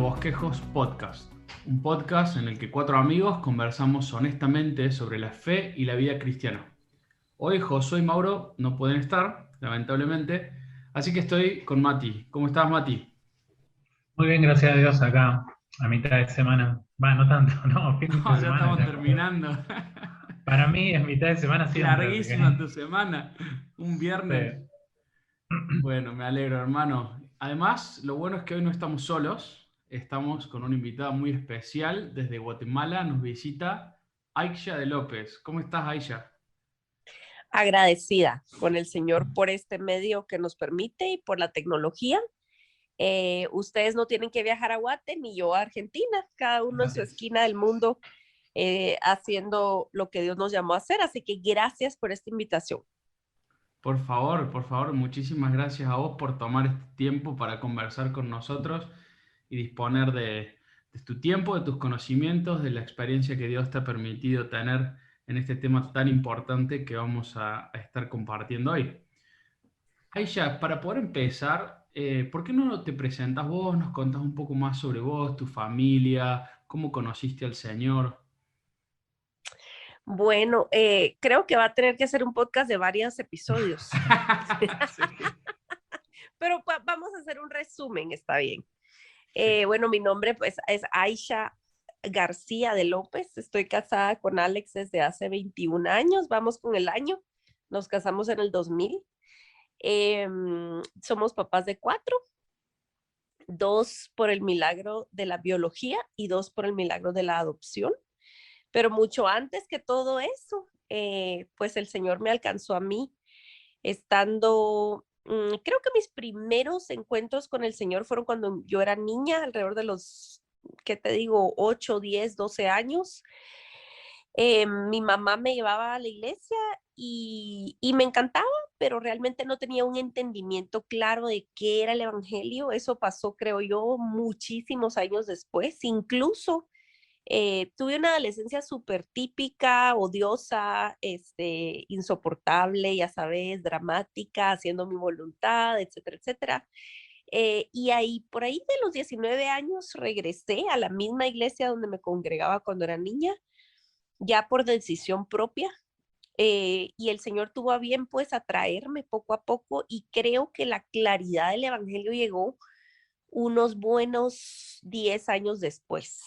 Bosquejos Podcast, un podcast en el que cuatro amigos conversamos honestamente sobre la fe y la vida cristiana. Hoy Josué y Mauro no pueden estar, lamentablemente, así que estoy con Mati. ¿Cómo estás, Mati? Muy bien, gracias a Dios, acá a mitad de semana. Va, no tanto, no, fin de No, ya semana estamos ya. terminando. Para mí es mitad de semana siempre, así que Larguísima tu semana, un viernes. sí. Bueno, me alegro, hermano. Además, lo bueno es que hoy no estamos solos, estamos con una invitada muy especial. Desde Guatemala nos visita Aisha de López. ¿Cómo estás, Aisha? Agradecida con el Señor por este medio que nos permite y por la tecnología. Ustedes no tienen que viajar a Guate ni yo a Argentina, cada uno en su Gracias. esquina del mundo haciendo lo que Dios nos llamó a hacer. Así que gracias por esta invitación. Por favor, muchísimas gracias a vos por tomar este tiempo para conversar con nosotros y disponer de tu tiempo, de tus conocimientos, de la experiencia que Dios te ha permitido tener en este tema tan importante que vamos a estar compartiendo hoy. Aisha, para poder empezar, ¿por qué no te presentas vos, nos contás un poco más sobre vos, tu familia, cómo conociste al Señor? Bueno, creo que va a tener que ser un podcast de varios episodios, Sí. pero vamos a hacer un resumen, está bien. Sí. Bueno, mi nombre pues es Aisha García de López. Estoy casada con Alex desde hace 21 años. Vamos con el año. Nos casamos en el 2000. Somos papás de cuatro, dos por el milagro de la biología y dos por el milagro de la adopción. Pero mucho antes que todo eso, pues el Señor me alcanzó a mí estando, creo que mis primeros encuentros con el Señor fueron cuando yo era niña, alrededor de los, ¿qué te digo? 8, 10, 12 años. Mi mamá me llevaba a la iglesia y me encantaba, pero realmente no tenía un entendimiento claro de qué era el evangelio. Eso pasó, creo yo, muchísimos años después. Incluso tuve una adolescencia súper típica, odiosa, insoportable, ya sabes, dramática, haciendo mi voluntad, etcétera, etcétera. Y ahí, por ahí de los 19 años, regresé a la misma iglesia donde me congregaba cuando era niña, ya por decisión propia. Y el Señor tuvo a bien, pues, atraerme poco a poco, y creo que la claridad del Evangelio llegó unos buenos 10 años después.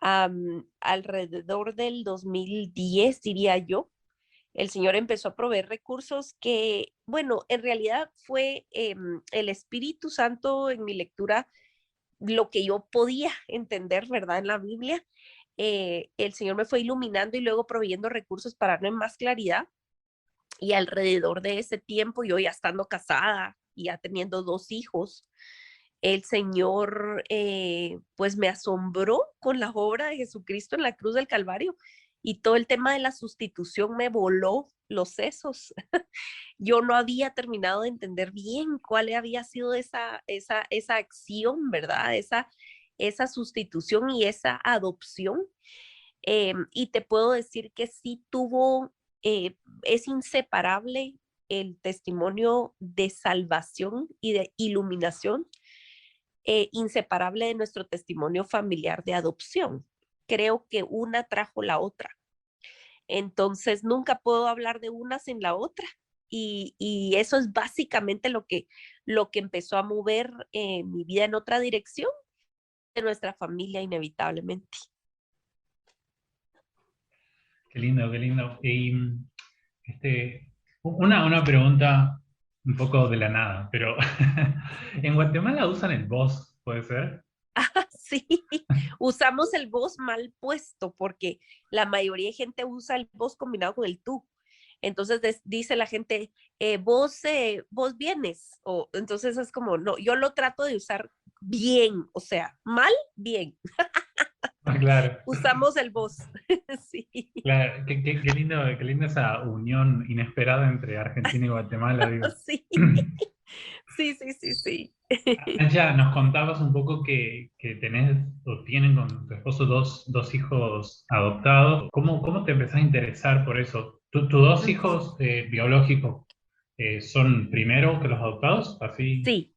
Alrededor del 2010, diría yo, el Señor empezó a proveer recursos que, bueno, en realidad fue el Espíritu Santo en mi lectura, lo que yo podía entender, ¿verdad? En la Biblia, el Señor me fue iluminando y luego proveyendo recursos para darme más claridad. Y alrededor de ese tiempo, yo ya estando casada y ya teniendo dos hijos, el Señor pues me asombró con la obra de Jesucristo en la cruz del Calvario, y todo el tema de la sustitución me voló los sesos. Yo no había terminado de entender bien cuál había sido esa acción, ¿verdad? Esa sustitución y esa adopción. Y te puedo decir que sí tuvo, es inseparable el testimonio de salvación y de iluminación, inseparable de nuestro testimonio familiar de adopción. Creo que una trajo la otra. Entonces, nunca puedo hablar de una sin la otra. Y eso es básicamente lo que empezó a mover mi vida en otra dirección de nuestra familia, inevitablemente. Qué lindo, qué lindo. Y una pregunta un poco de la nada, pero ¿en Guatemala usan el vos, puede ser? Sí, usamos el vos mal puesto porque la mayoría de gente usa el vos combinado con el tú. Entonces dice la gente, vos vienes, o entonces es como, no, yo lo trato de usar bien, o sea, mal, bien. Ah, claro. Usamos el vos. Sí. Claro, qué lindo esa unión inesperada entre Argentina y Guatemala, digo. Sí, sí, sí, sí, sí. Ya nos contabas un poco que tenés o tienen con tu esposo dos hijos adoptados. ¿Cómo te empezás a interesar por eso? ¿Tus dos Ujú. hijos biológicos son primero que los adoptados? Así. Sí,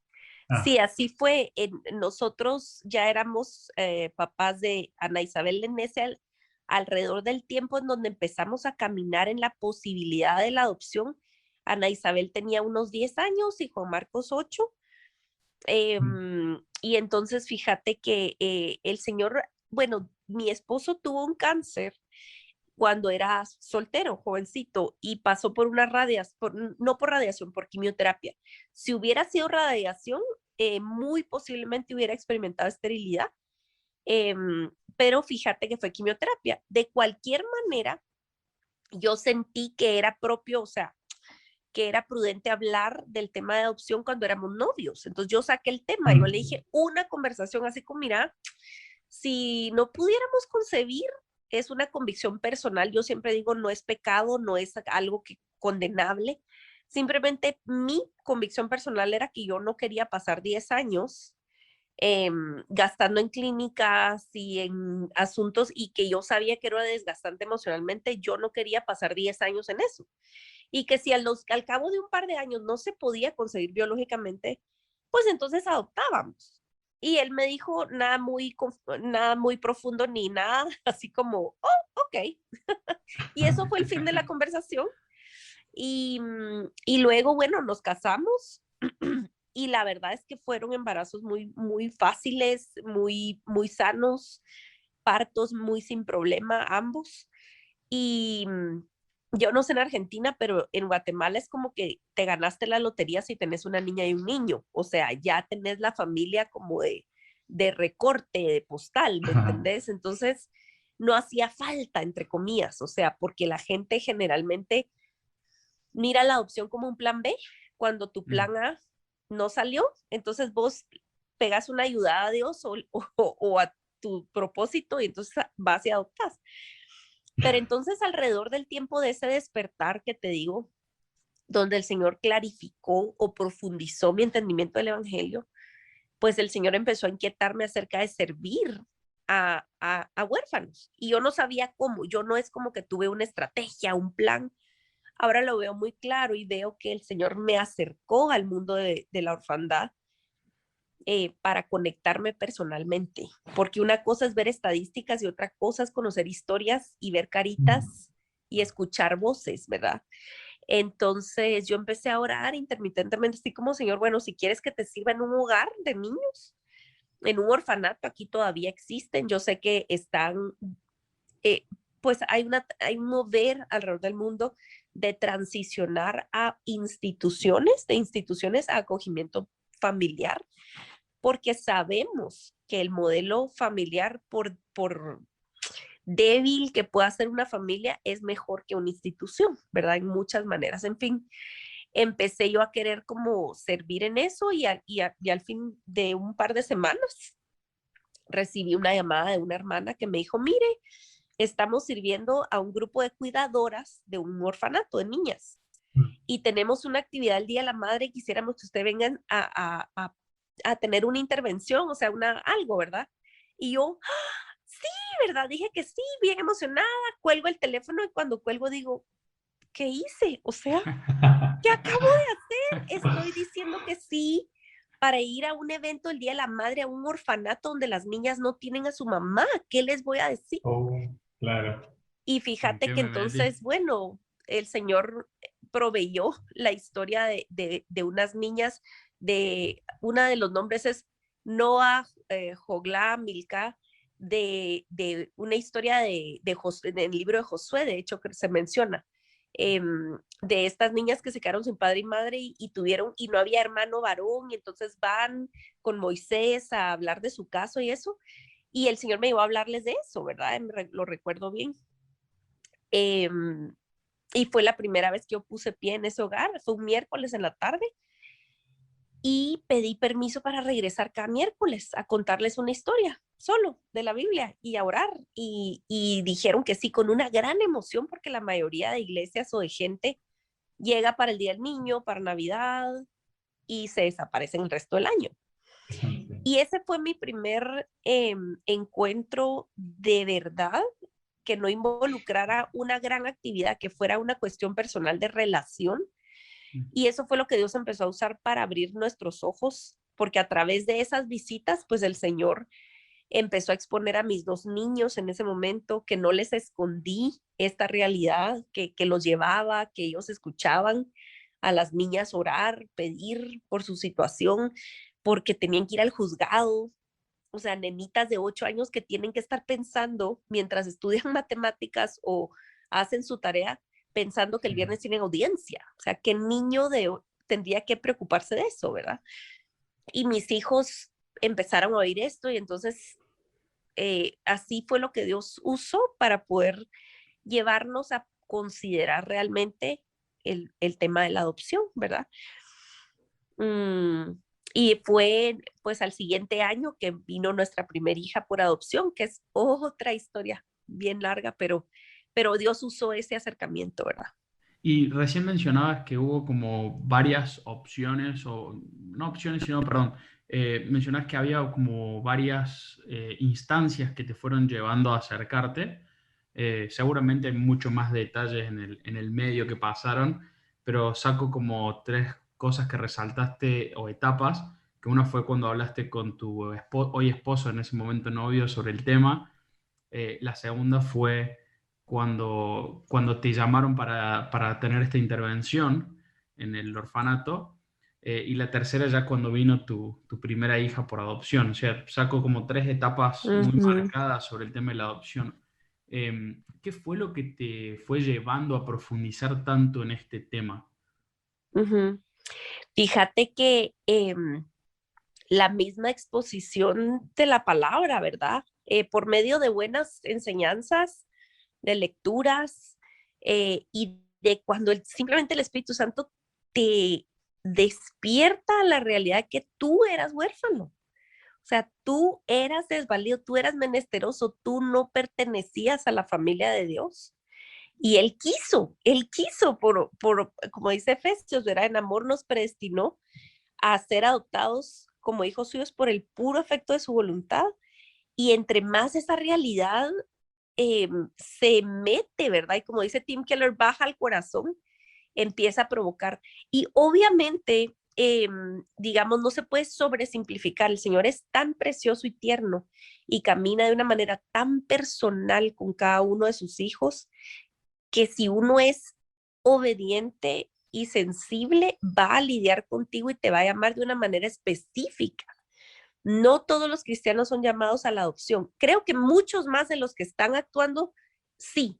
Sí, así fue. Nosotros ya éramos papás de Ana Isabel Lenese alrededor del tiempo en donde empezamos a caminar en la posibilidad de la adopción. Ana Isabel tenía unos 10 años y Juan Marcos 8. Y entonces fíjate que el señor, bueno, mi esposo tuvo un cáncer cuando era soltero, jovencito, y pasó por una radiación, no por radiación, por quimioterapia. Si hubiera sido radiación, muy posiblemente hubiera experimentado esterilidad, pero fíjate que fue quimioterapia. De cualquier manera, yo sentí que era propio, o sea, que era prudente hablar del tema de adopción cuando éramos novios. Entonces yo saqué el tema, yo le dije una conversación así como, mira, si no pudiéramos concebir, es una convicción personal, yo siempre digo, no es pecado, no es algo que condenable, simplemente mi convicción personal era que yo no quería pasar 10 años gastando en clínicas y en asuntos y que yo sabía que era desgastante emocionalmente, yo no quería pasar 10 años en eso. Y que si al cabo de un par de años no se podía concebir biológicamente, pues entonces adoptábamos. Y él me dijo nada muy profundo ni nada, así como, oh, ok. Y eso fue el fin de la conversación. Y luego, bueno, nos casamos y la verdad es que fueron embarazos muy fáciles, muy sanos, partos muy sin problema ambos. Y yo no sé en Argentina, pero en Guatemala es como que te ganaste la lotería si tenés una niña y un niño. O sea, ya tenés la familia como de recorte, de postal, ¿me entendés? Entonces, no hacía falta, entre comillas, o sea, porque la gente generalmente mira la adopción como un plan B. Cuando tu plan A no salió, entonces vos pegas una ayuda a Dios o a tu propósito y entonces vas y adoptas. Pero entonces alrededor del tiempo de ese despertar que te digo, donde el Señor clarificó o profundizó mi entendimiento del Evangelio, pues el Señor empezó a inquietarme acerca de servir a huérfanos. Y yo no sabía cómo, yo no es como que tuve una estrategia, un plan. Ahora lo veo muy claro y veo que el Señor me acercó al mundo de la orfandad para conectarme personalmente, porque una cosa es ver estadísticas y otra cosa es conocer historias y ver caritas y escuchar voces, ¿verdad? Entonces yo empecé a orar intermitentemente, así como, Señor, bueno, si quieres que te sirva en un hogar de niños, en un orfanato, aquí todavía existen, yo sé que están, pues hay un mover alrededor del mundo de transicionar a instituciones, de instituciones a acogimiento familiar, porque sabemos que el modelo familiar, por débil que pueda ser una familia, es mejor que una institución, ¿verdad? En muchas maneras. En fin, empecé yo a querer como servir en eso y al fin de un par de semanas recibí una llamada de una hermana que me dijo, mire, estamos sirviendo a un grupo de cuidadoras de un orfanato de niñas y tenemos una actividad el Día de la Madre y quisiéramos que ustedes vengan a tener una intervención, o sea, algo, ¿verdad? Y yo, sí, ¿verdad? Dije que sí, bien emocionada, cuelgo el teléfono y cuando cuelgo digo, ¿qué hice? O sea, ¿qué acabo de hacer? Estoy diciendo que sí para ir a un evento el Día de la Madre, a un orfanato donde las niñas no tienen a su mamá. ¿Qué les voy a decir? Oh, claro. Y ¿En fíjate qué que me entonces, metí? bueno, el Señor proveyó la historia de unas niñas, una de los nombres es Noah, Jogla, Milka, de una historia del libro de Josué, de hecho, que se menciona, de estas niñas que se quedaron sin padre y madre y no había hermano varón, y entonces van con Moisés a hablar de su caso y eso, y el Señor me llevó a hablarles de eso, ¿verdad? Lo recuerdo bien. Eh, y fue la primera vez que yo puse pie en ese hogar, fue un miércoles en la tarde y pedí permiso para regresar cada miércoles a contarles una historia solo de la Biblia y a orar. Y dijeron que sí, con una gran emoción, porque la mayoría de iglesias o de gente llega para el Día del Niño, para Navidad y se desaparecen el resto del año. Y ese fue mi primer encuentro de verdad que no involucrara una gran actividad, que fuera una cuestión personal de relación. Y eso fue lo que Dios empezó a usar para abrir nuestros ojos porque a través de esas visitas, pues el Señor empezó a exponer a mis 2 niños en ese momento, que no les escondí esta realidad, que los llevaba, que ellos escuchaban a las niñas orar, pedir por su situación, porque tenían que ir al juzgado. O sea, nenitas de 8 años que tienen que estar pensando mientras estudian matemáticas o hacen su tarea, pensando que el viernes tienen audiencia. O sea, ¿qué niño tendría que preocuparse de eso, verdad? Y mis hijos empezaron a oír esto y entonces así fue lo que Dios usó para poder llevarnos a considerar realmente el tema de la adopción, ¿verdad? Y fue pues al siguiente año que vino nuestra primera hija por adopción, que es otra historia bien larga, pero Dios usó ese acercamiento, ¿verdad? Y recién mencionabas que hubo como varias opciones, o no opciones, sino, perdón, mencionabas que había como varias instancias que te fueron llevando a acercarte. Seguramente hay mucho más detalles en el medio que pasaron, pero saco como tres cosas que resaltaste o etapas, que una fue cuando hablaste con tu hoy esposo, en ese momento novio, sobre el tema. La segunda fue cuando te llamaron para tener esta intervención en el orfanato. Y la tercera ya cuando vino tu primera hija por adopción. O sea, saco como tres etapas muy Ujú, marcadas sobre el tema de la adopción. ¿Qué fue lo que te fue llevando a profundizar tanto en este tema? ujú. Fíjate que la misma exposición de la palabra, ¿verdad? Por medio de buenas enseñanzas, de lecturas y de cuando simplemente el Espíritu Santo te despierta la realidad que tú eras huérfano. O sea, tú eras desvalido, tú eras menesteroso, tú no pertenecías a la familia de Dios. Y Él quiso como dice Efesios, ¿verdad? En amor nos predestinó a ser adoptados como hijos suyos por el puro efecto de su voluntad. Y entre más esa realidad se mete, ¿verdad? Y como dice Tim Keller, baja al corazón, empieza a provocar. Y obviamente, digamos, no se puede sobresimplificar. El Señor es tan precioso y tierno y camina de una manera tan personal con cada uno de sus hijos que si uno es obediente y sensible, va a lidiar contigo y te va a llamar de una manera específica. No todos los cristianos son llamados a la adopción. Creo que muchos más de los que están actuando, sí,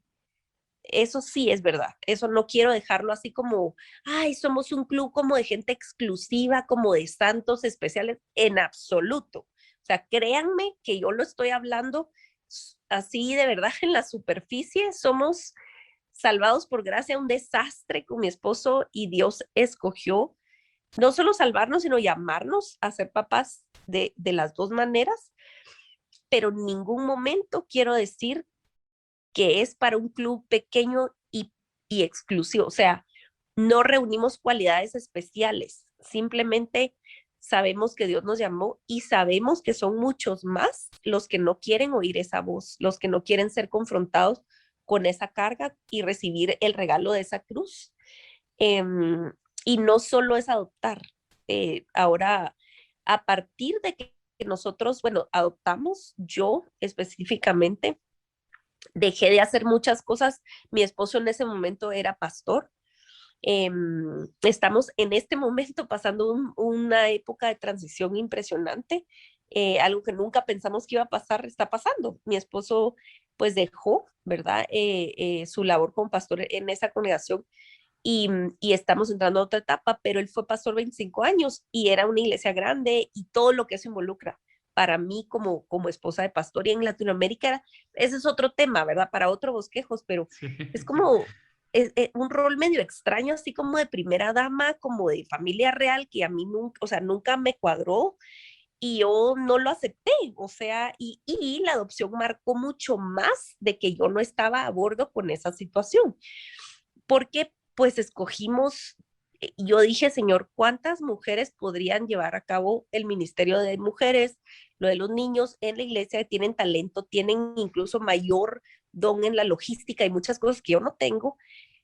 eso sí es verdad. Eso no quiero dejarlo así como, ay, somos un club como de gente exclusiva, como de santos especiales, en absoluto. O sea, créanme que yo lo estoy hablando así de verdad en la superficie. Somos salvados por gracia, un desastre con mi esposo y Dios escogió no solo salvarnos, sino llamarnos a ser papás de las dos maneras, pero en ningún momento quiero decir que es para un club pequeño y exclusivo. O sea, no reunimos cualidades especiales, simplemente sabemos que Dios nos llamó y sabemos que son muchos más los que no quieren oír esa voz, los que no quieren ser confrontados con esa carga y recibir el regalo de esa cruz. Y no solo es adoptar. Ahora, a partir de que nosotros, bueno, adoptamos, yo específicamente, dejé de hacer muchas cosas. Mi esposo en ese momento era pastor. Estamos en este momento pasando una época de transición impresionante. Algo que nunca pensamos que iba a pasar, está pasando. Mi esposo pues dejó, ¿verdad? Su labor como pastor en esa congregación y estamos entrando a otra etapa, pero él fue pastor 25 años y era una iglesia grande y todo lo que eso involucra. Para mí como esposa de pastor y en Latinoamérica, ese es otro tema, ¿verdad? Para otro bosquejos, pero Sí. es como un rol medio extraño, así como de primera dama, como de familia real, que a mí nunca, o sea, nunca me cuadró y yo no lo acepté, o sea, y la adopción marcó mucho más de que yo no estaba a bordo con esa situación porque pues escogimos, yo dije, Señor, ¿cuántas mujeres podrían llevar a cabo el ministerio de mujeres, lo de los niños en la iglesia que tienen talento, tienen incluso mayor don en la logística y muchas cosas que yo no tengo?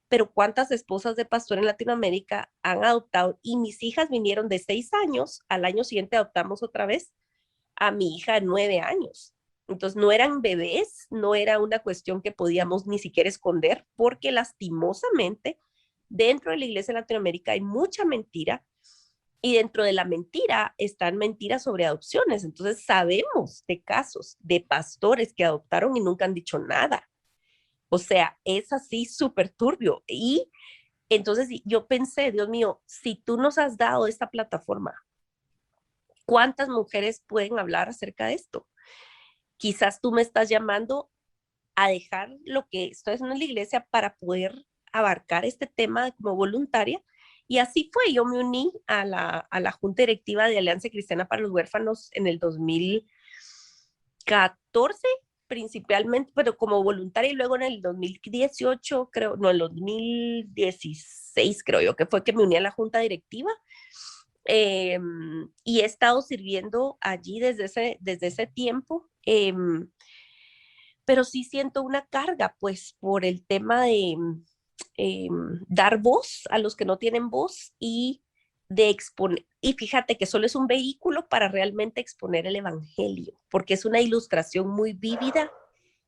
pero ¿cuántas esposas de pastor en Latinoamérica han adoptado? Y mis hijas vinieron de 6 años, al año siguiente adoptamos otra vez a mi hija de 9 años. Entonces no eran bebés, no era una cuestión que podíamos ni siquiera esconder, porque lastimosamente dentro de la iglesia de Latinoamérica hay mucha mentira y dentro de la mentira están mentiras sobre adopciones. Entonces sabemos de casos de pastores que adoptaron y nunca han dicho nada. O sea, es así súper turbio. Y entonces yo pensé, Dios mío, si tú nos has dado esta plataforma, ¿cuántas mujeres pueden hablar acerca de esto? Quizás tú me estás llamando a dejar lo que estoy haciendo en la iglesia para poder abarcar este tema como voluntaria. Y así fue, yo me uní a la Junta Directiva de Alianza Cristiana para los Huérfanos en el 2014, principalmente, pero como voluntaria, y luego en el 2018, creo, no, en el 2016 creo yo, que fue que me uní a la Junta Directiva. Y he estado sirviendo allí desde ese tiempo. Pero sí siento una carga, pues, por el tema de dar voz a los que no tienen voz y de exponer. Y fíjate que solo es un vehículo para realmente exponer el evangelio, porque es una ilustración muy vívida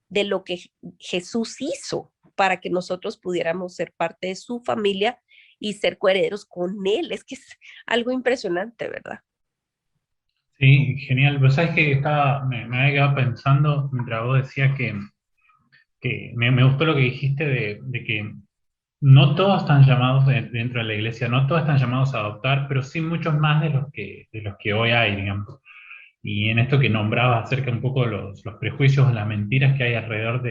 de lo que Jesús hizo para que nosotros pudiéramos ser parte de su familia y ser coherederos con él. Es que es algo impresionante, ¿verdad? Sí, genial. Pero sabes que me había quedado pensando mientras vos decías que me gustó lo que dijiste de que no todos están llamados dentro de la iglesia, no todos están llamados a adoptar, pero sí muchos más de los que hoy hay, digamos. Y en esto que nombrabas acerca un poco de los prejuicios, las mentiras que hay alrededor Ujú.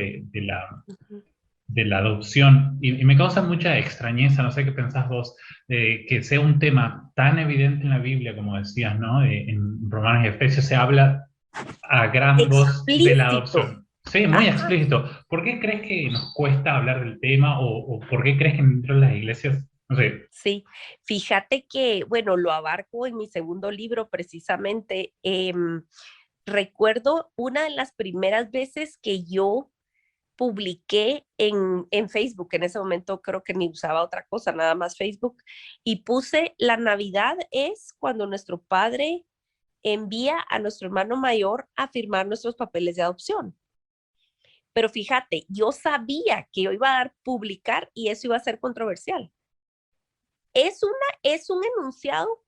de la adopción, y me causa mucha extrañeza, no sé qué pensás vos, de que sea un tema tan evidente en la Biblia, como decías, ¿no? En Romanos y Efesios se habla a gran voz de la Explícito. adopción. Sí, muy Ajá. explícito. ¿Por qué crees que nos cuesta hablar del tema o por qué crees que dentro de las iglesias, no sé, Sí, fíjate que, bueno, lo abarco en mi segundo libro precisamente. Recuerdo una de las primeras veces que yo publiqué en Facebook, en ese momento creo que ni usaba otra cosa, nada más Facebook, y puse, la Navidad es cuando nuestro padre envía a nuestro hermano mayor a firmar nuestros papeles de adopción. Pero fíjate, yo sabía que yo iba a dar publicar y eso iba a ser controversial. Es un enunciado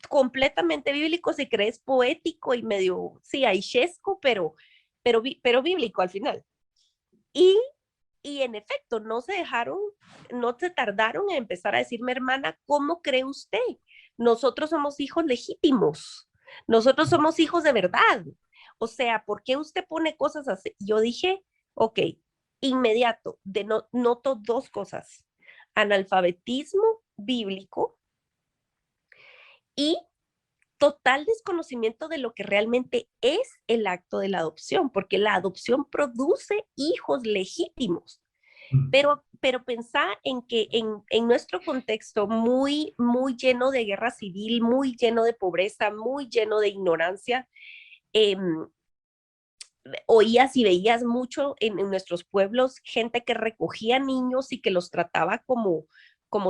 completamente bíblico, si crees poético y medio, sí, aishesco, pero bíblico al final. Y, y en efecto, no se tardaron en empezar a decirme, hermana, ¿cómo cree usted? Nosotros somos hijos legítimos, nosotros somos hijos de verdad. O sea, ¿por qué usted pone cosas así? Yo dije, ok, inmediato, noto dos cosas, analfabetismo bíblico y total desconocimiento de lo que realmente es el acto de la adopción, porque la adopción produce hijos legítimos. Pero pensá en que en nuestro contexto muy lleno de guerra civil, muy lleno de pobreza, muy lleno de ignorancia, eh, oías y veías mucho en nuestros pueblos gente que recogía niños y que los trataba como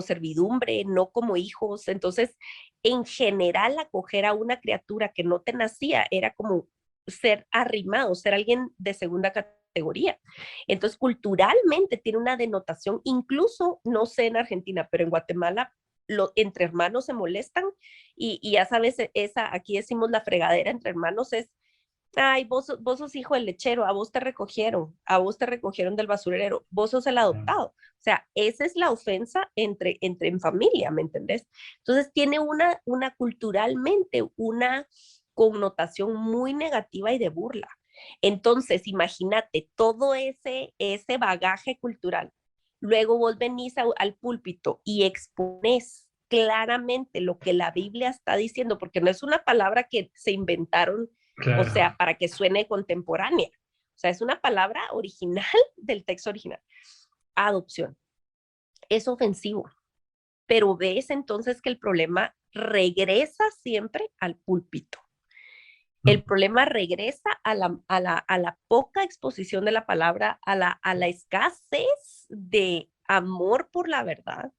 servidumbre, no como hijos. Entonces, en general, acoger a una criatura que no te nacía era como ser arrimado, ser alguien de segunda categoría. Entonces, culturalmente tiene una denotación, incluso, no sé en Argentina, pero en Guatemala, entre hermanos se molestan y ya sabes, aquí decimos la fregadera entre hermanos es ay, vos sos hijo del lechero, a vos te recogieron del basurero, vos sos el adoptado. O sea, esa es la ofensa entre en familia, ¿me entendés? Entonces tiene culturalmente una connotación muy negativa y de burla. Entonces, imagínate todo ese bagaje cultural. Luego vos venís al púlpito y expones claramente lo que la Biblia está diciendo, porque no es una palabra que se inventaron, o claro. sea, para que suene contemporánea. O sea, es una palabra original del texto original. Adopción. Es ofensivo, pero ves entonces que el problema regresa siempre al púlpito. El problema regresa a la poca exposición de la palabra, a la escasez amor por la verdad.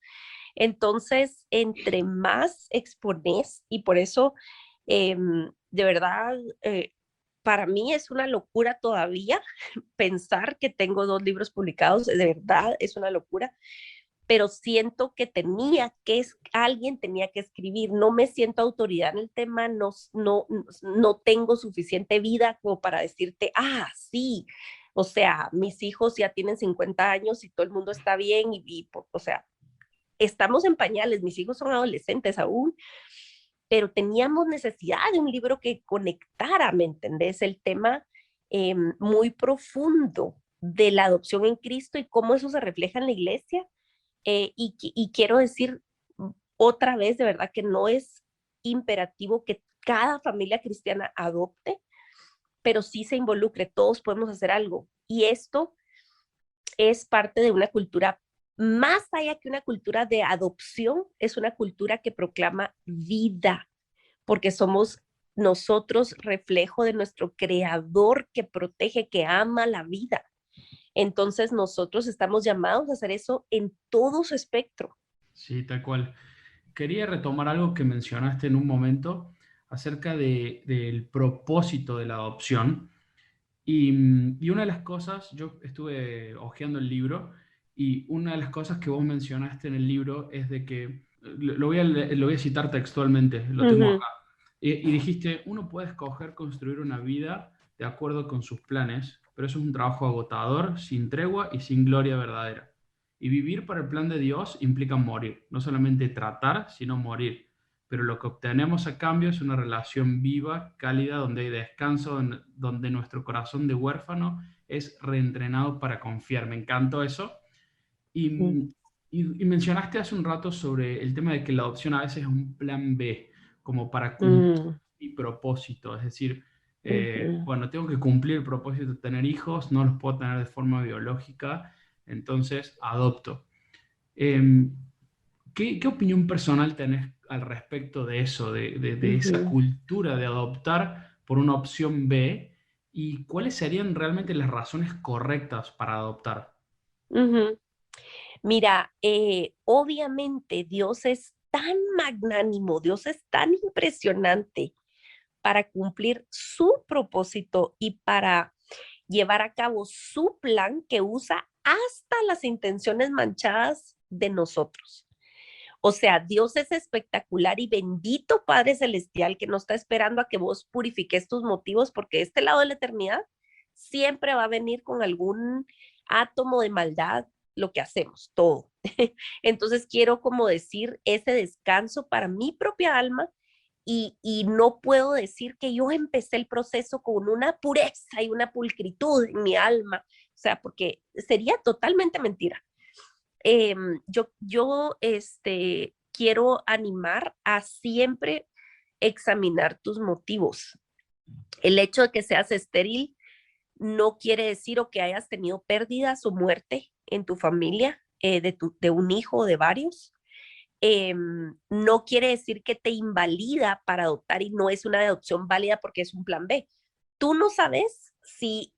Entonces, entre más expones, y por eso, de verdad, para mí es una locura todavía pensar que tengo 2 libros publicados, de verdad es una locura, pero siento que alguien tenía que escribir, no me siento autoridad en el tema, no tengo suficiente vida como para decirte, sí, o sea, mis hijos ya tienen 50 años y todo el mundo está bien o sea, estamos en pañales, mis hijos son adolescentes aún, pero teníamos necesidad de un libro que conectara, ¿me entendés? El tema muy profundo de la adopción en Cristo y cómo eso se refleja en la iglesia. Y quiero decir otra vez, de verdad, que no es imperativo que cada familia cristiana adopte, pero sí se involucre, todos podemos hacer algo. Y esto es parte de una cultura, más allá que una cultura de adopción, es una cultura que proclama vida, porque somos nosotros reflejo de nuestro creador que protege, que ama la vida. Entonces nosotros estamos llamados a hacer eso en todo su espectro. Sí, tal cual. Quería retomar algo que mencionaste en un momento acerca del propósito de la adopción. Y una de las cosas, yo estuve hojeando el libro y una de las cosas que vos mencionaste en el libro es de que, lo voy a citar textualmente, lo tengo Ujú, acá, y dijiste, uno puede escoger construir una vida de acuerdo con sus planes, pero eso es un trabajo agotador, sin tregua y sin gloria verdadera. Y vivir para el plan de Dios implica morir, no solamente tratar, sino morir. Pero lo que obtenemos a cambio es una relación viva, cálida, donde hay descanso, donde nuestro corazón de huérfano es reentrenado para confiar. Me encantó eso. ujú, Y mencionaste hace un rato sobre el tema de que la adopción a veces es un plan B, como para cumplir ujú, mi propósito. Es decir, ujú, bueno, tengo que cumplir el propósito de tener hijos, no los puedo tener de forma biológica, entonces adopto. Em, ¿qué opinión personal tenés al respecto de eso, de esa ujú, cultura de adoptar por una opción B? ¿Y cuáles serían realmente las razones correctas para adoptar? ujú. Mira, obviamente Dios es tan magnánimo, Dios es tan impresionante para cumplir su propósito y para llevar a cabo su plan que usa hasta las intenciones manchadas de nosotros. O sea, Dios es espectacular y bendito Padre Celestial que no está esperando a que vos purifiques tus motivos porque este lado de la eternidad siempre va a venir con algún átomo de maldad lo que hacemos, todo. Entonces quiero como decir ese descanso para mi propia alma y no puedo decir que yo empecé el proceso con una pureza y una pulcritud en mi alma, o sea, porque sería totalmente mentira. Quiero animar a siempre examinar tus motivos. El hecho de que seas estéril no quiere decir o que hayas tenido pérdidas o muerte en tu familia, de un hijo o de varios. No quiere decir que te invalida para adoptar y no es una adopción válida porque es un plan B. Tú no sabes si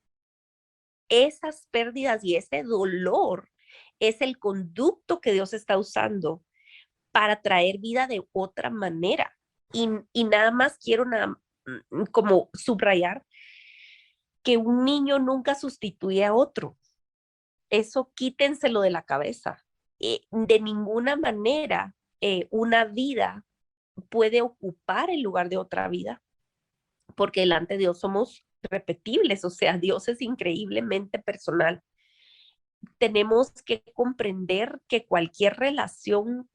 esas pérdidas y ese dolor es el conducto que Dios está usando para traer vida de otra manera. Y nada más quiero como subrayar que un niño nunca sustituye a otro. Eso quítenselo de la cabeza. De ninguna manera una vida puede ocupar el lugar de otra vida, porque delante de Dios somos repetibles, o sea, Dios es increíblemente personal. Tenemos que comprender que cualquier relación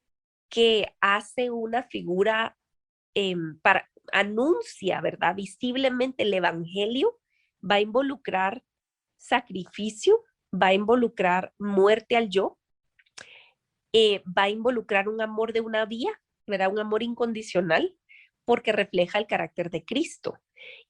que hace una figura anuncia, ¿verdad? Visiblemente el evangelio va a involucrar sacrificio, va a involucrar muerte al yo, va a involucrar un amor de una vía, ¿verdad? Un amor incondicional, porque refleja el carácter de Cristo.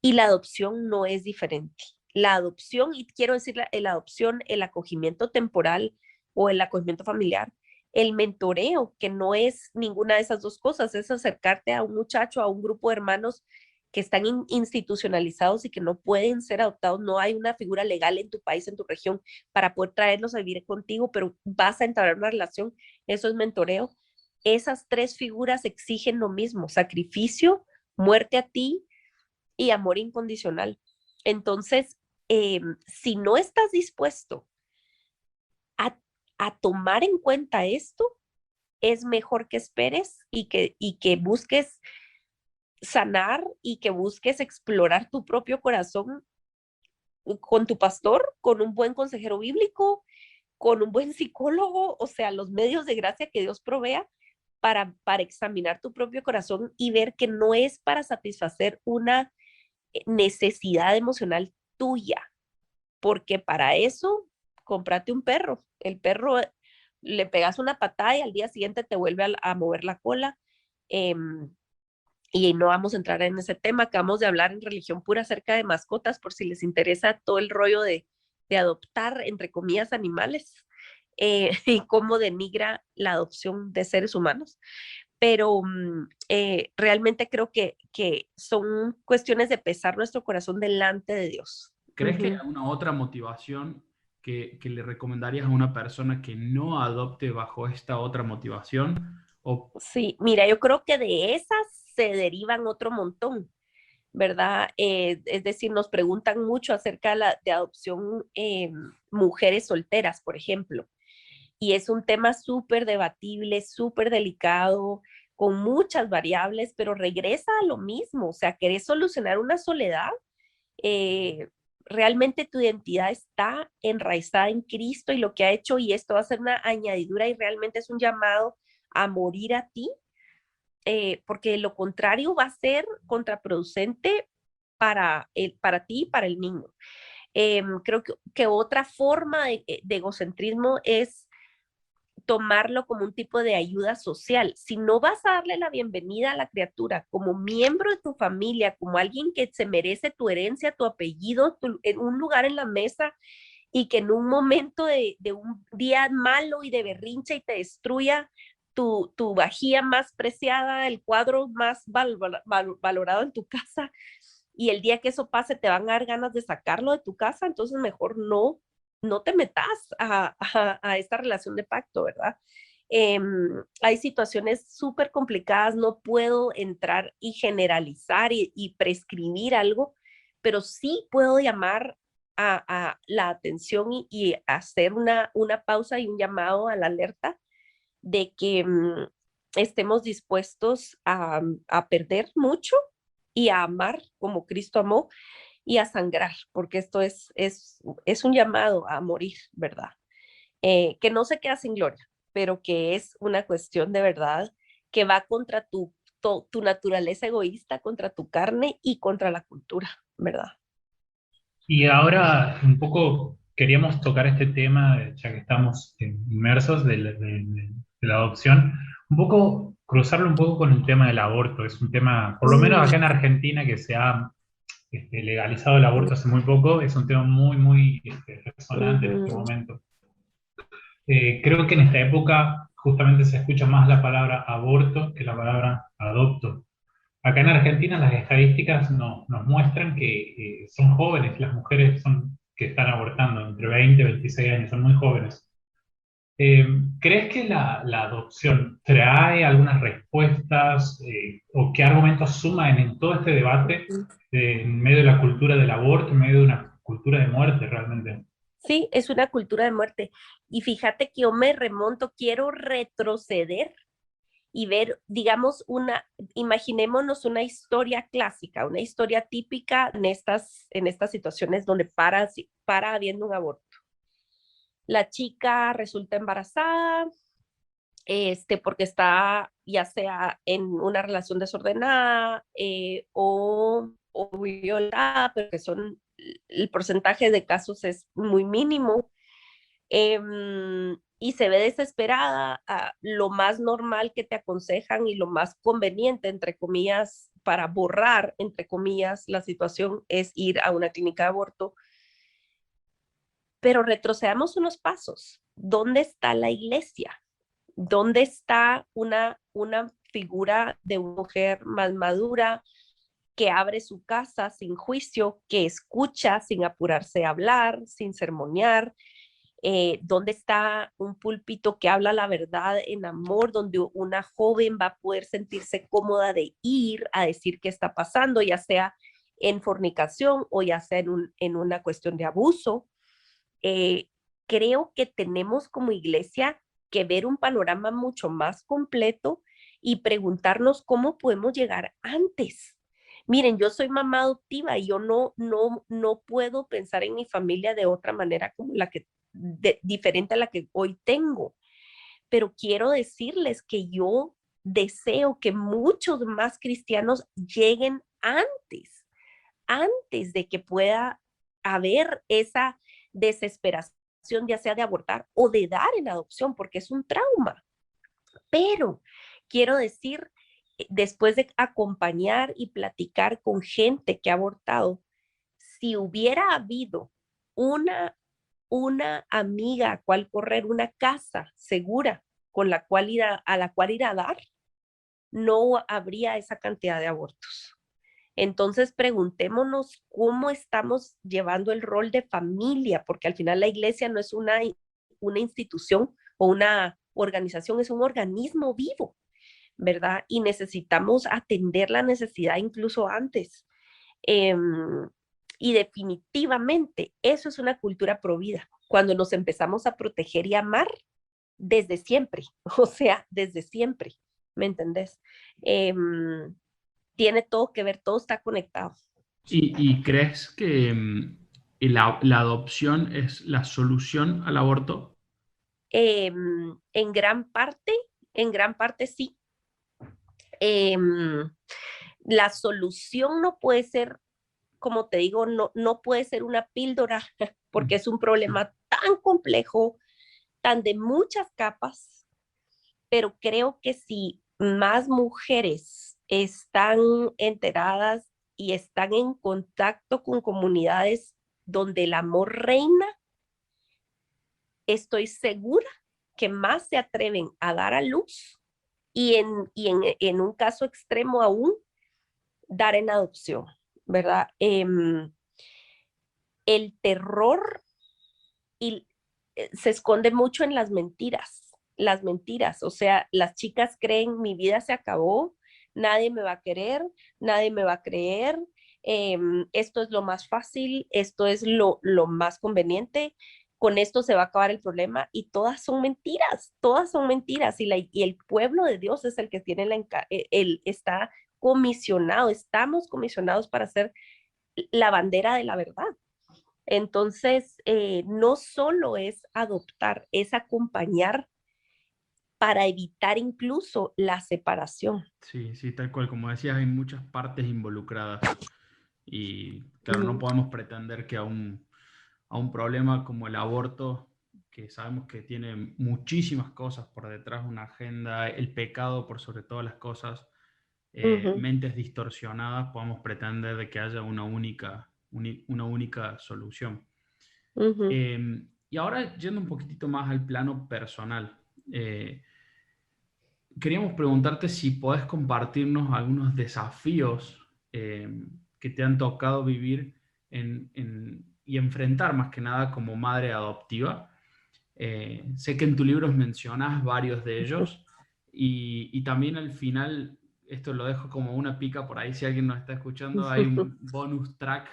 Y la adopción no es diferente. La adopción, y quiero decir la adopción, el acogimiento temporal o el acogimiento familiar, el mentoreo, que no es ninguna de esas dos cosas, es acercarte a un muchacho, a un grupo de hermanos que están institucionalizados y que no pueden ser adoptados. No hay una figura legal en tu país, en tu región, para poder traerlos a vivir contigo, pero vas a entablar una relación. Eso es mentoreo. Esas tres figuras exigen lo mismo: sacrificio, muerte a ti y amor incondicional. Entonces, si no estás dispuesto a tomar en cuenta esto, es mejor que esperes y que busques sanar y que busques explorar tu propio corazón con tu pastor, con un buen consejero bíblico, con un buen psicólogo, o sea, los medios de gracia que Dios provea para examinar tu propio corazón y ver que no es para satisfacer una necesidad emocional tuya, porque para eso, cómprate un perro. El perro le pegas una patada y al día siguiente te vuelve a mover la cola. Eh, y no vamos a entrar en ese tema. Acabamos de hablar en Religión Pura acerca de mascotas, por si les interesa todo el rollo de adoptar, entre comillas, animales, y cómo denigra la adopción de seres humanos. Pero realmente creo que son cuestiones de pesar nuestro corazón delante de Dios. ¿Crees que hay alguna otra motivación que le recomendarías a una persona que no adopte bajo esta otra motivación? O, Sí, mira, yo creo que de esas se derivan otro montón, ¿verdad? Es decir, nos preguntan mucho acerca de adopción, mujeres solteras, por ejemplo, y es un tema súper debatible, súper delicado, con muchas variables, pero regresa a lo mismo. O sea, ¿querés solucionar una soledad? Eh, realmente tu identidad está enraizada en Cristo y lo que ha hecho, y esto va a ser una añadidura y realmente es un llamado a morir a ti, porque lo contrario va a ser contraproducente para ti y para el niño. Creo que otra forma de egocentrismo es tomarlo como un tipo de ayuda social. Si no vas a darle la bienvenida a la criatura como miembro de tu familia, como alguien que se merece tu herencia, tu apellido, en un lugar en la mesa, y que en un momento de un día malo y de berrinche y te destruya tu vajilla más preciada, el cuadro más valorado en tu casa, y el día que eso pase te van a dar ganas de sacarlo de tu casa, entonces mejor no te metas a esta relación de pacto, ¿verdad? Hay situaciones súper complicadas, no puedo entrar y generalizar y prescribir algo, pero sí puedo llamar a la atención y hacer una pausa y un llamado a la alerta de que estemos dispuestos a perder mucho y a amar como Cristo amó y a sangrar, porque esto es un llamado a morir, ¿verdad? Que no se queda sin gloria, pero que es una cuestión de verdad que va contra tu naturaleza egoísta, contra tu carne y contra la cultura, ¿verdad? Y ahora un poco queríamos tocar este tema, ya que estamos inmersos de la adopción, un poco cruzarlo un poco con el tema del aborto. Es un tema, por lo menos acá en Argentina, que se ha legalizado el aborto hace muy poco, es un tema muy, muy resonante en este momento. Creo que en esta época justamente se escucha más la palabra aborto que la palabra adopto. Acá en Argentina las estadísticas nos muestran que son jóvenes, las mujeres que están abortando entre 20 y 26 años, son muy jóvenes. ¿Crees que la adopción trae algunas respuestas o qué argumentos suman en todo este debate en medio de la cultura del aborto, en medio de una cultura de muerte realmente? Sí, es una cultura de muerte. Y fíjate que yo me remonto, quiero retroceder y ver, digamos, imaginémonos una historia clásica, una historia típica en estas situaciones donde para habiendo un aborto. La chica resulta embarazada, porque está ya sea en una relación desordenada, o violada, pero que el porcentaje de casos es muy mínimo. Y se ve desesperada. Lo más normal que te aconsejan y lo más conveniente, entre comillas, para borrar, entre comillas, la situación es ir a una clínica de aborto. Pero retrocedamos unos pasos. ¿Dónde está la iglesia? ¿Dónde está una figura de una mujer más madura, que abre su casa sin juicio, que escucha sin apurarse a hablar, sin sermonear. ¿Dónde está un púlpito que habla la verdad en amor, donde una joven va a poder sentirse cómoda de ir a decir qué está pasando, ya sea en fornicación o ya sea en una cuestión de abuso? Eh, Creo que tenemos como iglesia que ver un panorama mucho más completo y preguntarnos cómo podemos llegar antes. Miren, yo soy mamá adoptiva y yo no puedo pensar en mi familia de otra manera como la que, diferente a la que hoy tengo. Pero quiero decirles que yo deseo que muchos más cristianos lleguen antes de que pueda haber esa desesperación, ya sea de abortar o de dar en adopción, porque es un trauma. Pero quiero decir, después de acompañar y platicar con gente que ha abortado, si hubiera habido una amiga a cual correr, una casa segura con la cual a la cual ir a dar, no habría esa cantidad de abortos. Entonces, preguntémonos cómo estamos llevando el rol de familia, porque al final la iglesia no es una institución o una organización, es un organismo vivo, ¿verdad? Y necesitamos atender la necesidad incluso antes. Eh, y definitivamente eso es una cultura provida, cuando nos empezamos a proteger y amar desde siempre, o sea, desde siempre, ¿me entendés? Eh, Tiene todo que ver, todo está conectado. ¿Y crees que la adopción es la solución al aborto? En gran parte sí. Eh, la solución no puede ser, como te digo, no puede ser una píldora, porque es un problema tan complejo, tan de muchas capas, pero creo que si más mujeres están enteradas y están en contacto con comunidades donde el amor reina, estoy segura que más se atreven a dar a luz y en un caso extremo aún, dar en adopción, ¿verdad? El terror y, se esconde mucho en las mentiras, o sea, las chicas creen mi vida se acabó, nadie me va a querer, nadie me va a creer, esto es lo más fácil, esto es lo más conveniente, con esto se va a acabar el problema y todas son mentiras y el pueblo de Dios es el que tiene está comisionado, estamos comisionados para ser la bandera de la verdad. Entonces, no solo es adoptar, es acompañar para evitar incluso la separación. Sí, sí, tal cual. Como decías, hay muchas partes involucradas. Y claro, no Mm, podemos pretender que a un problema como el aborto, que sabemos que tiene muchísimas cosas por detrás, una agenda, el pecado por sobre todas las cosas, ujú, mentes distorsionadas, podamos pretender de que haya una única solución. ujú. Y ahora, yendo un poquitito más al plano personal, eh, queríamos preguntarte si podés compartirnos algunos desafíos que te han tocado vivir y enfrentar más que nada como madre adoptiva. Sé que en tu libro mencionas varios de ellos y también al final, esto lo dejo como una pica por ahí, si alguien nos está escuchando, hay un bonus track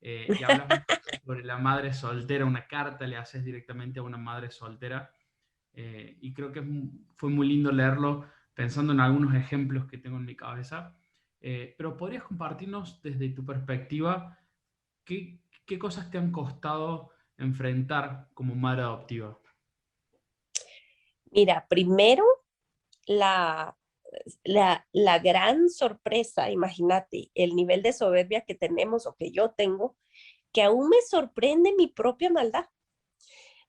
y hablas un poco sobre la madre soltera, una carta le haces directamente a una madre soltera y creo que fue muy lindo leerlo pensando en algunos ejemplos que tengo en mi cabeza. Pero podrías compartirnos desde tu perspectiva qué cosas te han costado enfrentar como madre adoptiva. Mira, primero la, la gran sorpresa, imagínate, el nivel de soberbia que tenemos o que yo tengo, que aún me sorprende mi propia maldad.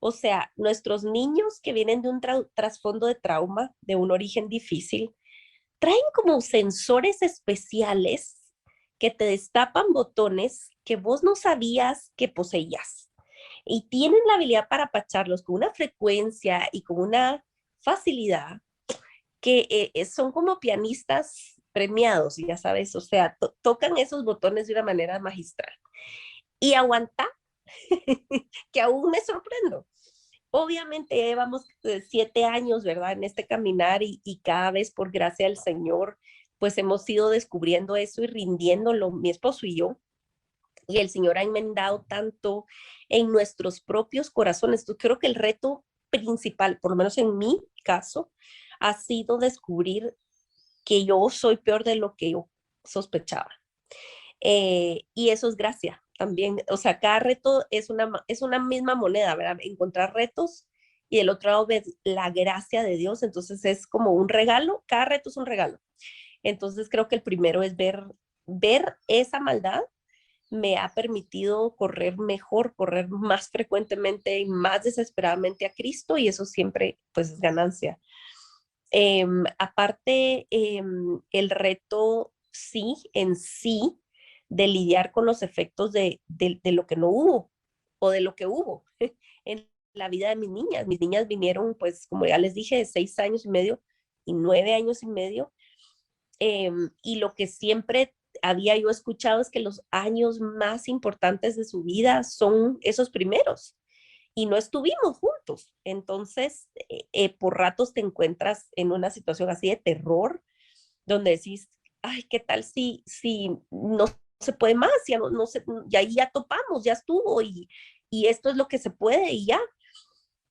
O sea, nuestros niños que vienen de un trasfondo de trauma, de un origen difícil, traen como sensores especiales que te destapan botones que vos no sabías que poseías. Y tienen la habilidad para apacharlos con una frecuencia y con una facilidad que son como pianistas premiados, ya sabes, o sea, tocan esos botones de una manera magistral. Y aguanta, que aún me sorprendo. Obviamente llevamos 7 años, ¿verdad? En este caminar y cada vez por gracia del Señor, pues hemos ido descubriendo eso y rindiéndolo, mi esposo y yo. Y el Señor ha enmendado tanto en nuestros propios corazones. Yo creo que el reto principal, por lo menos en mi caso, ha sido descubrir que yo soy peor de lo que yo sospechaba. Y eso es gracia también. O sea, cada reto es una misma moneda, ¿verdad? Encontrar retos y del otro lado ves la gracia de Dios. Entonces es como un regalo, cada reto es un regalo. Entonces creo que el primero es ver esa maldad me ha permitido correr mejor, correr más frecuentemente y más desesperadamente a Cristo y eso siempre pues es ganancia. Aparte, el reto sí, en sí, de lidiar con los efectos de lo que no hubo o de lo que hubo en la vida de mis niñas. Mis niñas vinieron, pues, como ya les dije, de 6 años y medio y 9 años y medio. Y lo que siempre había yo escuchado es que los años más importantes de su vida son esos primeros y no estuvimos juntos. Entonces, por ratos te encuentras en una situación así de terror, donde decís, ay, ¿qué tal si no se puede más? Ya, no se, ya, ya topamos, ya estuvo y esto es lo que se puede y ya.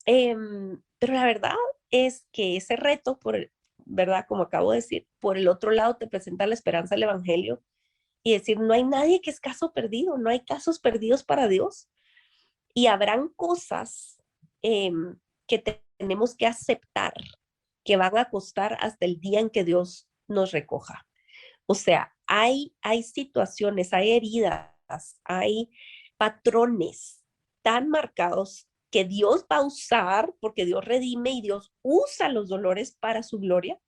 Pero la verdad es que ese reto, ¿verdad? Como acabo de decir, por el otro lado te presenta la esperanza del Evangelio y decir, no hay nadie que es caso perdido, no hay casos perdidos para Dios y habrán cosas que tenemos que aceptar que van a costar hasta el día en que Dios nos recoja. O sea, hay situaciones, hay heridas, hay patrones tan marcados que Dios va a usar, porque Dios redime y Dios usa los dolores para su gloria,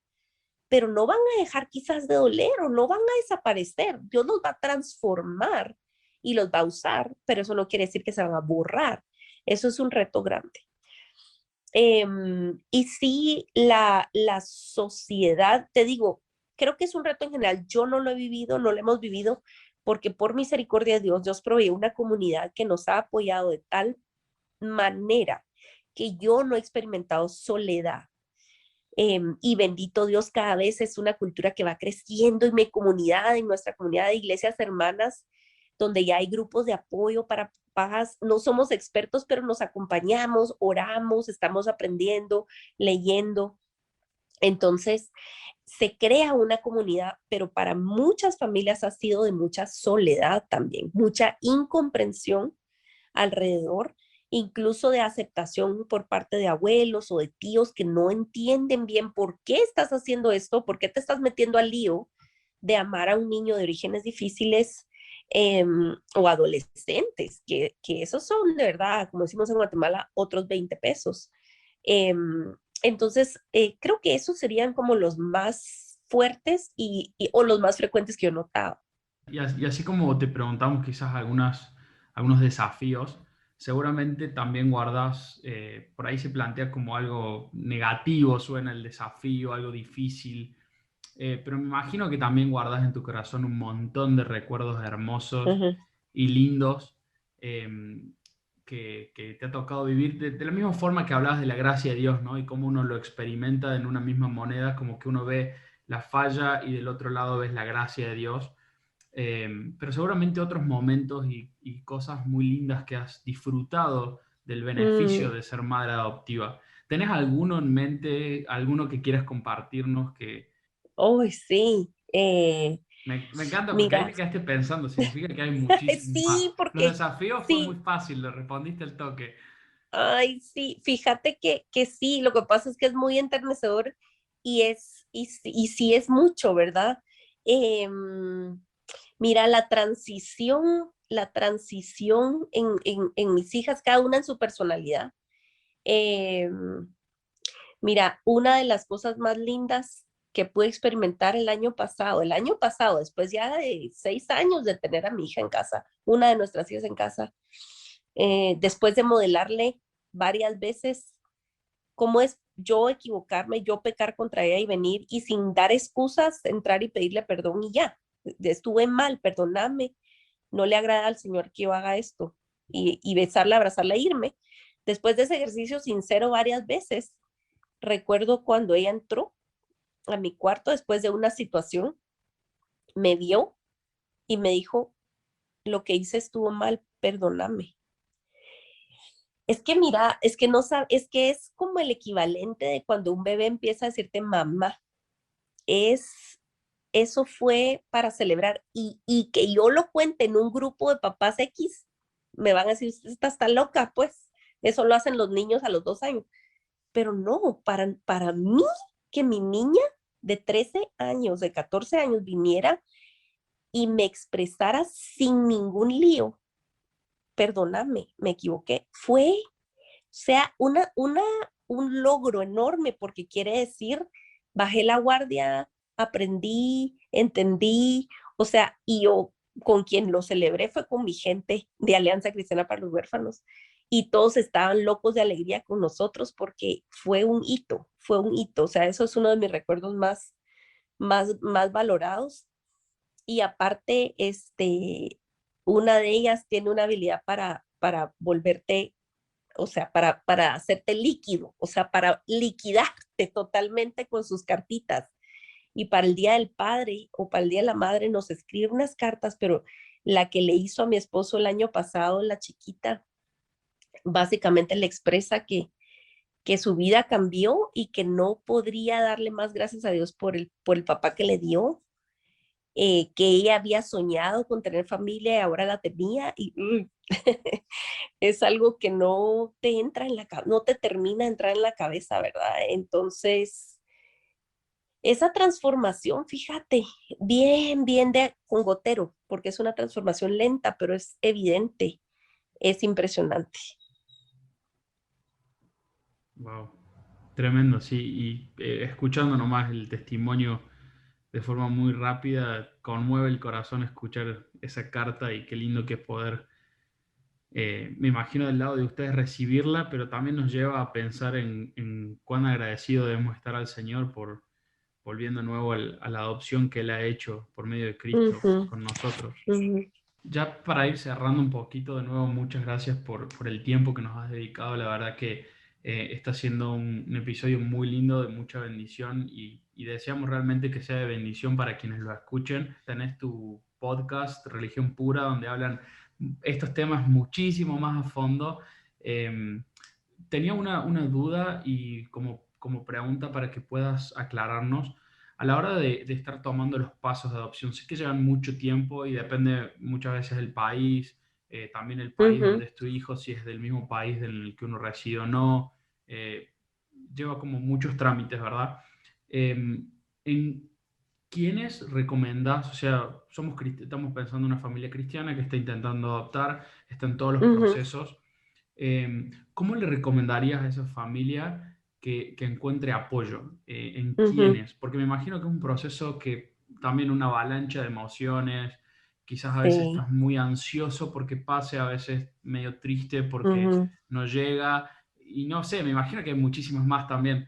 pero no van a dejar quizás de doler o no van a desaparecer. Dios los va a transformar y los va a usar, pero eso no quiere decir que se van a borrar. Eso es un reto grande. Y sí, la sociedad, te digo, creo que es un reto en general. Yo no lo he vivido, no lo hemos vivido, porque por misericordia de Dios, Dios provee una comunidad que nos ha apoyado de tal manera que yo no he experimentado soledad. Y bendito Dios, cada vez es una cultura que va creciendo en mi comunidad, en nuestra comunidad de iglesias hermanas, donde ya hay grupos de apoyo para papás. No somos expertos, pero nos acompañamos, oramos, estamos aprendiendo, leyendo. Entonces, se crea una comunidad, pero para muchas familias ha sido de mucha soledad también, mucha incomprensión alrededor, incluso de aceptación por parte de abuelos o de tíos que no entienden bien por qué estás haciendo esto, por qué te estás metiendo al lío de amar a un niño de orígenes difíciles o adolescentes, que esos son de verdad, como decimos en Guatemala, otros 20 pesos. Entonces, creo que esos serían como los más fuertes o los más frecuentes que yo notaba. Y así como te preguntamos quizás algunos desafíos, seguramente también guardas, por ahí se plantea como algo negativo, suena el desafío, algo difícil, pero me imagino que también guardas en tu corazón un montón de recuerdos hermosos Ujú. y lindos eh, que te ha tocado vivir de la misma forma que hablabas de la gracia de Dios, ¿no? Y cómo uno lo experimenta en una misma moneda, como que uno ve la falla y del otro lado ves la gracia de Dios. Pero seguramente otros momentos y cosas muy lindas que has disfrutado del beneficio Mm. de ser madre adoptiva. ¿Tenés alguno en mente, alguno que quieras compartirnos que... Oh, sí. Me encanta porque ahí Mira, te quedaste pensando, significa que hay muchísimos más. sí, Los porque desafíos fue muy sí, fácil, le respondiste el toque. ay, sí, fíjate que sí, lo que pasa es que es muy enternecedor y sí es mucho, ¿verdad? Em, Mira, la transición en mis hijas, cada una en su personalidad. Em, Mira, una de las cosas más lindas que pude experimentar el año pasado, después ya de 6 años de tener a mi hija en casa, una de nuestras hijas en casa, después de modelarle varias veces cómo es yo equivocarme, yo pecar contra ella y venir y sin dar excusas, entrar y pedirle perdón y ya. Estuve mal, perdóname, no le agrada al Señor que yo haga esto. Y besarla, abrazarla e irme. Después de ese ejercicio sincero varias veces, recuerdo cuando ella entró a mi cuarto después de una situación, me vio y me dijo, lo que hice estuvo mal, perdóname. Es que mira, es que no sabe, es que es como el equivalente de cuando un bebé empieza a decirte mamá. Eso fue para celebrar y que yo lo cuente en un grupo de papás X, me van a decir, usted está loca, pues. Eso lo hacen los niños a los 2 años. Pero no, para mí, que mi niña de 13 años, de 14 años viniera y me expresara sin ningún lío, perdóname, me equivoqué, fue, o sea, un logro enorme porque quiere decir, bajé la guardia, aprendí, entendí, o sea, y yo con quien lo celebré fue con mi gente de Alianza Cristiana para los Huérfanos y todos estaban locos de alegría con nosotros porque fue un hito, o sea, eso es uno de mis recuerdos más valorados y aparte, una de ellas tiene una habilidad para volverte, o sea, para hacerte líquido, o sea, para liquidarte totalmente con sus cartitas. Y para el Día del Padre o para el Día de la Madre nos escribe unas cartas, pero la que le hizo a mi esposo el año pasado, la chiquita, básicamente le expresa que su vida cambió y que no podría darle más gracias a Dios por el papá que le dio, que ella había soñado con tener familia y ahora la tenía y es algo que no te entra en no te termina de entrar en la cabeza, ¿verdad? Entonces, esa transformación, fíjate, bien con gotero, porque es una transformación lenta, pero es evidente, es impresionante. Wow, tremendo, sí. Y escuchando nomás el testimonio de forma muy rápida, conmueve el corazón escuchar esa carta y qué lindo que es poder, me imagino del lado de ustedes recibirla, pero también nos lleva a pensar en cuán agradecido debemos estar al Señor por volviendo de nuevo a la adopción que Él ha hecho por medio de Cristo Ujú, con nosotros. ujú. Ya para ir cerrando un poquito, de nuevo, muchas gracias por el tiempo que nos has dedicado. La verdad que está siendo un episodio muy lindo, de mucha bendición y deseamos realmente que sea de bendición para quienes lo escuchen. Tenés tu podcast, Religión Pura, donde hablan estos temas muchísimo más a fondo. Eh, Tenía una duda y como pregunta para que puedas aclararnos. A la hora de estar tomando los pasos de adopción, sé que llevan mucho tiempo y depende muchas veces del país, también el país Ujú. donde es tu hijo, si es del mismo país en el que uno reside o no. eh, Lleva como muchos trámites, ¿verdad? ¿En quiénes recomendás? O sea, estamos pensando en una familia cristiana que está intentando adoptar, está en todos los Ujú, procesos. ¿Cómo le recomendarías a esa familia que encuentre apoyo? ¿En ujú, quiénes? Porque me imagino que es un proceso que también una avalancha de emociones, quizás a veces sí, estás muy ansioso porque pase, a veces medio triste porque ujú, no llega, y no sé, me imagino que hay muchísimas más también,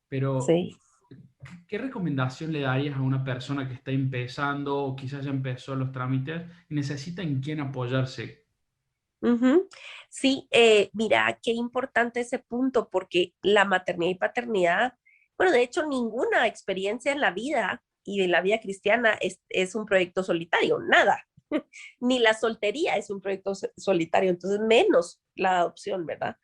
pero sí. ¿qué recomendación le darías a una persona que está empezando o quizás ya empezó los trámites y necesita en quién apoyarse? Ujú. Sí, mira, qué importante ese punto, porque la maternidad y paternidad, bueno, de hecho, ninguna experiencia en la vida y en la vida cristiana es un proyecto solitario, nada. Ni la soltería es un proyecto solitario, entonces menos la adopción, ¿verdad?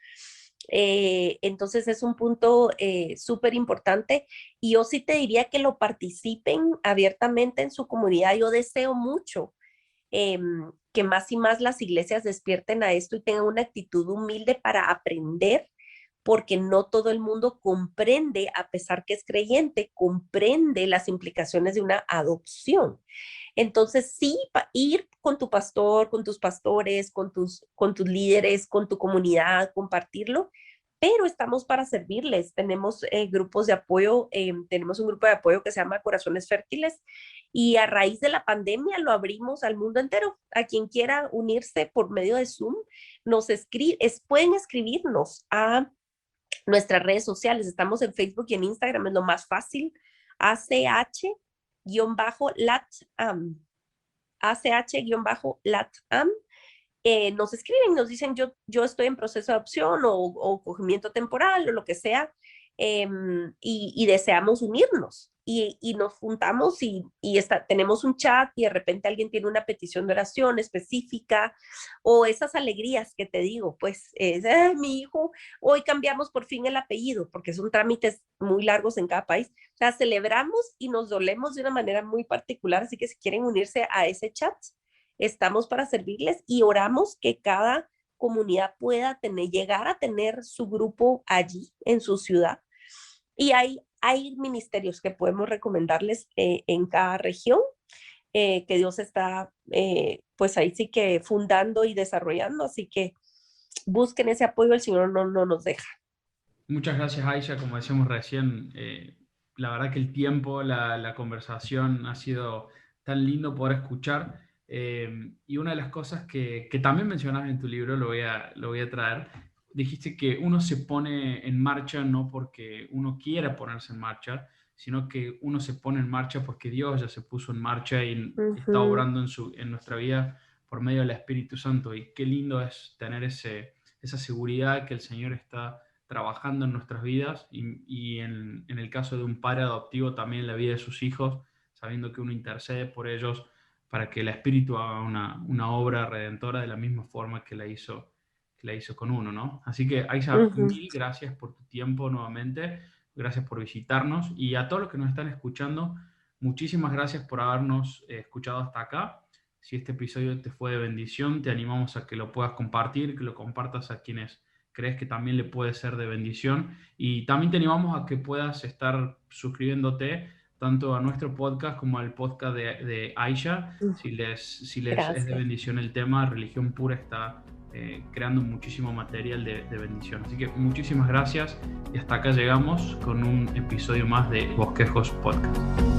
Entonces es un punto súper importante y yo sí te diría que lo participen abiertamente en su comunidad. Yo deseo mucho que más y más las iglesias despierten a esto y tengan una actitud humilde para aprender, porque no todo el mundo comprende, a pesar que es creyente, comprende las implicaciones de una adopción. Entonces, sí, ir con tu pastor, con tus pastores, con tus líderes, con tu comunidad, compartirlo, pero estamos para servirles. Tenemos grupos de apoyo, tenemos un grupo de apoyo que se llama Corazones Fértiles y a raíz de la pandemia lo abrimos al mundo entero. A quien quiera unirse por medio de Zoom, pueden escribirnos a nuestras redes sociales. Estamos en Facebook y en Instagram, es lo más fácil. ACH-LATAM. ACH-LATAM. Nos escriben, nos dicen yo estoy en proceso de adopción o cogimiento temporal o lo que sea, y deseamos unirnos y nos juntamos y tenemos un chat y de repente alguien tiene una petición de oración específica o esas alegrías que te digo, pues mi hijo, hoy cambiamos por fin el apellido porque son trámites muy largos en cada país. O sea, celebramos y nos dolemos de una manera muy particular, así que si quieren unirse a ese chat, estamos para servirles y oramos que cada comunidad pueda llegar a tener su grupo allí en su ciudad. Y hay ministerios que podemos recomendarles en cada región, que Dios está pues ahí sí que fundando y desarrollando, así que busquen ese apoyo, el Señor no nos deja. Muchas gracias, Aisha. Como decíamos recién, la verdad que el tiempo, la conversación ha sido tan lindo poder escuchar. Y una de las cosas que también mencionas en tu libro, lo voy a traer, dijiste que uno se pone en marcha no porque uno quiera ponerse en marcha, sino que uno se pone en marcha porque Dios ya se puso en marcha y está obrando en nuestra vida por medio del Espíritu Santo. Y qué lindo es tener esa seguridad que el Señor está trabajando en nuestras vidas y en el caso de un padre adoptivo también en la vida de sus hijos, sabiendo que uno intercede por ellos para que el Espíritu haga una obra redentora de la misma forma que la hizo con uno, ¿no? Así que, Aisha, mil gracias por tu tiempo nuevamente, gracias por visitarnos y a todos los que nos están escuchando, muchísimas gracias por habernos escuchado hasta acá. Si este episodio te fue de bendición, te animamos a que lo puedas compartir, que lo compartas a quienes crees que también le puede ser de bendición y también te animamos a que puedas estar suscribiéndote tanto a nuestro podcast como al podcast de Aisha. Si les es de bendición el tema, Religión Pura está creando muchísimo material de bendición. Así que muchísimas gracias y hasta acá llegamos con un episodio más de Bosquejos Podcast.